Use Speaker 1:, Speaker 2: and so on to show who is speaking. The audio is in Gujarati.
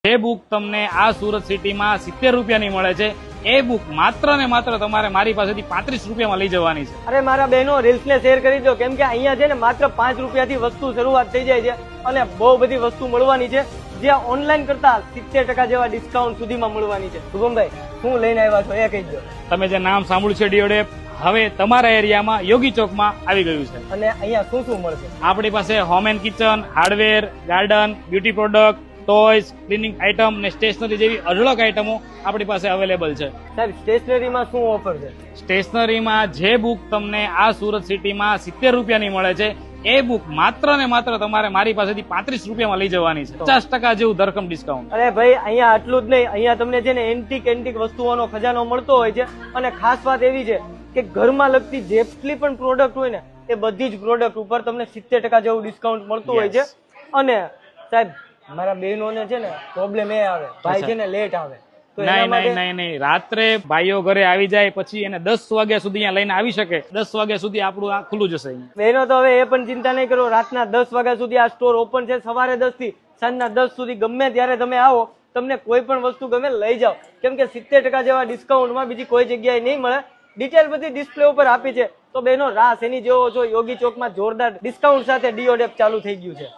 Speaker 1: જે બુક તમને આ સુરત સિટીમાં 70 રૂપિયાની મળે છે એ બુક માત્ર ને માત્ર તમારે મારી પાસેથી 35 રૂપિયામાં લઈ જવાની છે।
Speaker 2: અરે મારા બહેનો રીલ્સ ને શેર કરી દો, કેમ કે અહીંયા છે ને માત્ર 5 રૂપિયાથી વસ્તુ શરૂઆત થઈ જાય છે અને બહુ બધી વસ્તુ મળવાની છે જે ઓનલાઈન કરતા 70% જેવા ડિસ્કાઉન્ટ સુધીમાં મળવાની છે। શુભમભાઈ શું લઈને આવ્યા છો એ કહી દો।
Speaker 1: તમે જે નામ સાંભળ્યું છે ડીઓડેપ હવે તમારા એરિયામાં યોગી ચોકમાં આવી ગયું છે।
Speaker 2: અને અહીંયા શું શું મળશે?
Speaker 1: આપણી પાસે home and kitchen, hardware, garden, beauty product, toys, cleaning item ને સ્ટેશનરી જેવી અઢળક આઇટમો આપણી પાસે અવેલેબલ છે।
Speaker 2: સાહેબ સ્ટેશનરીમાં શું ઓફર છે?
Speaker 1: સ્ટેશનરીમાં જે બુક તમને આ સુરત સિટીમાં 70 રૂપિયાની મળે છે એ બુક માત્ર ને માત્ર તમારે મારી પાસેથી 35 રૂપિયામાં લઈ જવાની છે। 50% જેવું ધરખમ ડિસ્કાઉન્ટ।
Speaker 2: અરે ભાઈ અહીંયા આટલું જ નહીં, અહીંયા તમને છે ને એન્ટિક વસ્તુઓનો ખજાનો મળતો હોય છે અને ખાસ વાત એવી છે કે ઘરમાં લગતી જેટલી પણ પ્રોડક્ટ હોય ને એ બધી જ પ્રોડક્ટ ઉપર તમને 70% જેવું ડિસ્કાઉન્ટ મળતું હોય છે। અને સાહેબ મારા બહેનોને છે ને પ્રોબ્લેમ એ આવે, ભાઈ છે ને લેટ આવે તો એના માટે
Speaker 1: નહીં રાત્રે ભાઈઓ ઘરે આવી જાય પછી એને 10 વાગ્યા સુધી અહીંયા લઈને આવી શકે। 10 વાગ્યા સુધી આપણું આ ખુલ્લું જશે અહીંયા।
Speaker 2: બહેનો તો હવે એ પણ ચિંતા નહીં કરો, રાતના 10 વાગ્યા સુધી આ સ્ટોર ઓપન છે। સવારે 10 થી સાંજના 10 સુધી ગમે ત્યારે તમે આવો, તમને કોઈ પણ વસ્તુ ગમે લઈ જાઓ, કેમ કે 70% જેવા ડિસ્કાઉન્ટમાં બીજી કોઈ જગ્યાએ નહીં મળે। ડિટેલ બધી ડિસ્પ્લે ઉપર આપી છે, તો બહેનો રાસ એની જેવો છો। યોગી ચોકમાં જોરદાર ડિસ્કાઉન્ટ સાથે ડીઓડેપ ચાલુ થઈ ગયું છે।